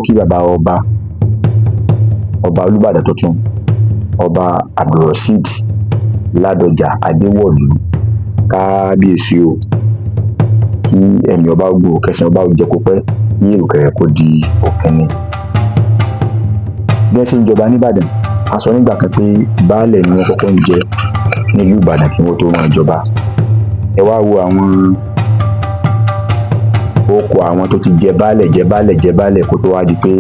kí bàbá ọba Olúbàdàn tuntun ọba Abdulrasheed Ládọjà Adéwọ̀lú kábíyèsí o, kí ẹ̀mí ọba gbò kẹsàn ọba jẹ kó pẹ́, kí ìrùkẹ̀rẹ̀ kó di òkínní. Bí wọ́n ṣe ń jọba nìbàdàn, a sọ nígbà kan pé baálẹ̀ ni wọ́n kọ́kọ́ ń jẹ nílùú Ìbàdàn kí wọ́n tó máa jọba. Ẹ wá wo àwọn orúkọ àwọn tó ti jẹ baálẹ̀ kó tó wá di pé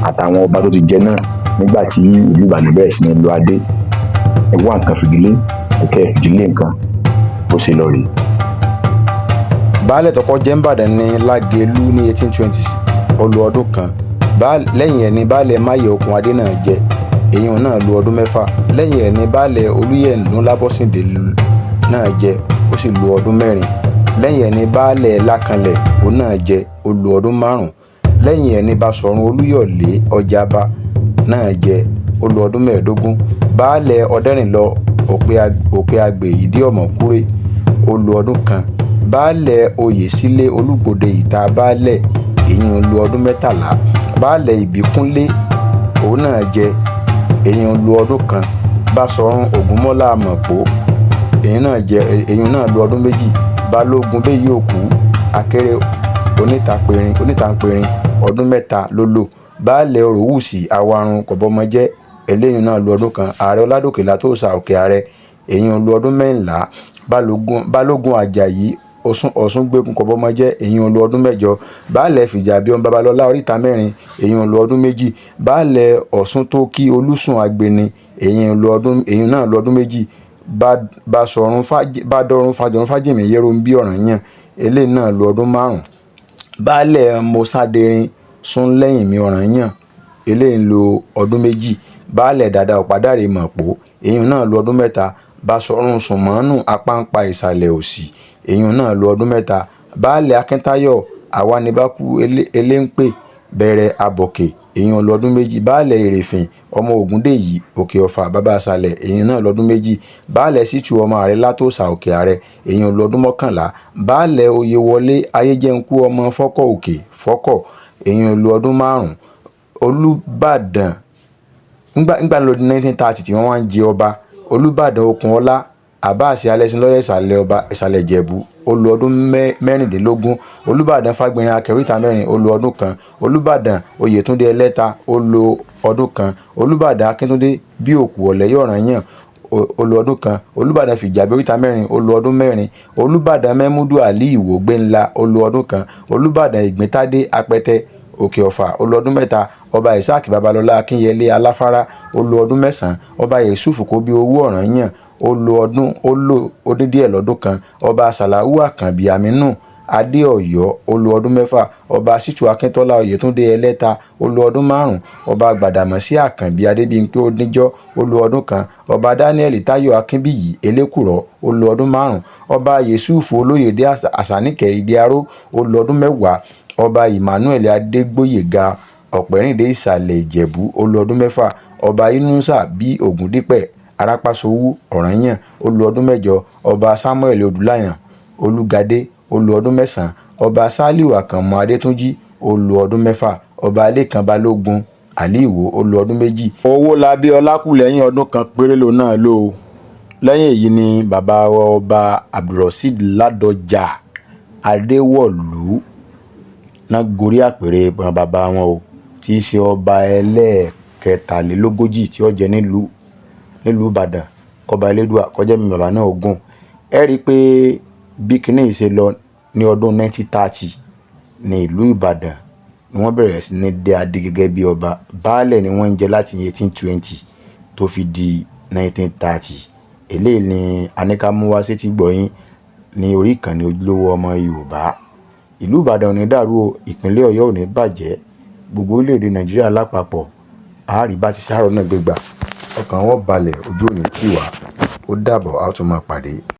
àtàwọn ọba tó ti jẹ náà nígbà tí ìlú Ìbàdàn bẹ̀rẹ̀ sí ní lo adé. Ẹ wá nǹkan fìdílé, kẹ́ ẹ fìdílé nǹkan bó ṣe lọ rèé. Baálẹ̀ tó kọ́kọ́ jẹ nìbàdàn ní Lágelú ní 1820, ó lò ọdún kan. Lẹ́yìn ẹ̀ ni baálẹ̀ Máyẹ̀kún Adé náà jẹ, èyí náà lò ọdún 4. Lẹ́yìn ẹ̀ ni baálẹ̀ Olúyẹ̀nú Lábọ́sìndé náà jẹ, ó sì lò ọdún 4. Lẹ́yìn ẹ̀ ni baálẹ̀ Lákanlẹ̀ òun náà jẹ, ó lò ọdún 5. Lẹ́yìn ẹ̀ ni Basọ̀run Olúyọ̀lé Ọjà'ba náà jẹ, ó lò ọdún 15. Baálẹ̀ Ọdẹ́rìnlọ Òpè Àgbè Ìdí Ọ̀mọ̀kúrè, ó lò ọdún 1. Baálẹ̀ Oyèsílé Olúgbòde Ìta Baálẹ̀, èyí lò ọdún 13. Baálẹ̀ Ìbíkúnlé òun náà jẹ, èyí lò ọdún 1. Basọ̀run Ògúnmọ́lá Àmọ̀pó, èyí náà lò ọdún 2. Balógun Béyìòkú Akéré Onítànpẹ̀rin, ọdún 3 ló lò. Baálẹ̀ Òròwùsì Awarun Kọ̀bọmọjẹ́, eléyìí náà lò ọdún 1. Ààrẹ Ọládòkè Látòsà Òkè Àrẹ, èyí lò ọdún 14. Balógun Àjàyí Ọ̀ṣúngbégun Kọ̀bọmọjẹ́, èyí lò ọdún 8. Baálẹ̀ Fìjàbí ọmọ Babalọ́lá Oríta Mẹ́rin, èyí lò ọdún 2. Baálẹ̀ Ọ̀ṣúntókí Olúsùn Agbeni, èyí náà lò ọdún 2. Bádọ́run Fájìmí Yẹ́rọ́mbí Ọ̀rànyàn, eléyìí náà lò ọdún 5. Baálẹ̀ Mọ́sádẹ́rìn Súnlẹ́yìnmí Ọ̀rànyàn, eléyìí lò ọdún 2. Baálẹ̀ Dàda Ọ̀pádàrẹ Mọ̀pó, èyí náà lò ọdún 3. Basọ̀run Sùnmọ́nù Apáńpá Ìsàlẹ̀ Òsì, èyí náà lò ọdún 3. Baálẹ̀ Akíntayọ̀ Àwánibákú Eléńpé Bẹ̀rẹ̀ Àbọ̀kè, èyí lò ọdún 2. Baálẹ̀ Ìrèfín ọmọ Ògúndèyí Òkè Ọ̀fà Bàbá Àsàlẹ̀, èyí náà lò ọdún 2. Baálẹ̀ Ṣítù ọmọ Ààrẹ Látòsà Òkè Àrẹ, èyí lò ọdún 11. Baálẹ̀ Oyèwọlé Ayéjẹ́nkú ọmọ Fọ́kọ̀ Òkè Fọ́kọ̀, èyí lò ọdún 5. Olúbàdàn nígbà lọ́dún 1930 tí wọ́n wá ń jẹ ọba, Olúbàdàn Okunola Abbas Alẹ́ṣinlọ́yẹ́ Ìsàlẹ̀ Ìjẹ̀bú, ó lò ọdún 16. Olúbàdàn Fágbèrin Akẹ̀ríta Mẹ́rin, ó lò ọdún 1. Olúbàdàn Oyètúndé Ẹlẹ́ta, ó lò ọdún 1. Olúbàdàn Akíntúndé Bíòkú Ọ̀lẹ́yọ̀ Ọ̀rànyàn, ó lò ọdún 1. Olúbàdàn Fìjàbí Oríta Mẹ́rin, ó lò ọdún 4. Olúbàdàn Mẹ́múdù Àlí Ìwó Gbénlá, ó lò ọdún 1. Olúbàdàn Ìgbíntádé Apẹtẹ Òkè Ọ̀fà, ó lò ọdún 3. Ọba Ìsáàkì Babalọ́lá Akínyẹlé Aláfárá, ó lò ọdún 9. Ọba Yẹ̀súfù Kóbíowó Ọ̀rànyàn, ó lò ọdún díẹ̀ lọ́dún 1. Ọba Sàláwù Àkànbí Àmínú Adé Ọ̀yọ́, ó lò ọdún 6. Ọba Ṣítù Akíntọ́lá Oyètúndé Ẹlẹ́ta, ó lò ọdún 5. Ọba Gbàdàmọ́sí Àkànbí Adébímpé Oníjọ́, ó lò ọdún 1. Ọba Dáníẹ́lì Táyọ̀ Akínbíyì Elékùrọ́, ó lò ọdún 5. Ọba Yẹ̀súfù Olóyèdé Àsàníkẹ́ Ìdíaró, ó lò ọdún 10. Ọba Emmanuel Adégbóyèga Ọ̀pẹ́rìndé Ìsàlẹ̀ Ìjẹ̀bú, ó lò ọdún 6. Ọba Yunusa bí Ògúndípẹ̀ Arápásowú Ọ̀rànyàn, ó lò ọdún 8. Ọba Samuel Odúláyàn Olúgadé, ó lò ọdún 9. Ọba Sálíù Àkànmú Adétúnjí, ó lò ọdún 6. Ọba Lékan Balógun Àlí Ìwó, ó lò ọdún 2. Owólabí Ọlákùlẹ́yìn ọdún 1 péré ló náà lò. Lẹ́yìn èyí ni bàbá ọba Abdulrasheed Ládọjà Adéwọ̀lú náà gorí àpèrè bàbá wọn o, tí í ṣe ọba ẹlẹ́ẹ̀kẹtàlélógójì tí ó jẹ nílùú Ìbàdàn. Kọba Elédùà kó jẹ́ mi bàbá náà ogun. Ẹ rí i pé bí kinní yìí ṣe lọ ní ọdún 1930 ní ìlú Ìbàdàn ni wọ́n bẹ̀rẹ̀ sí ní dé adé gẹ́gẹ́ bí ọba. Baálẹ̀ ni wọ́n ń jẹ láti 1820 tó fi di 1930. Eléyìí ni aníkàmúwá sétí gbọ̀yìn ní orí ìkànnì Ojúlówó Ọmọ Yorùbá. Ìlú Ìbàdàn ò ní dàrú o, ìpínlẹ̀ Ọ̀yọ́ ò ní bàjẹ́, gbogbo orílẹ̀-èdè Nàìjíríà lápapọ̀ àárí bá ti sáró náà gbégbà, ọkàn wọn balẹ̀, ojú ò ní tì wá. Ó dàbọ̀, a ó tún máa pàdé.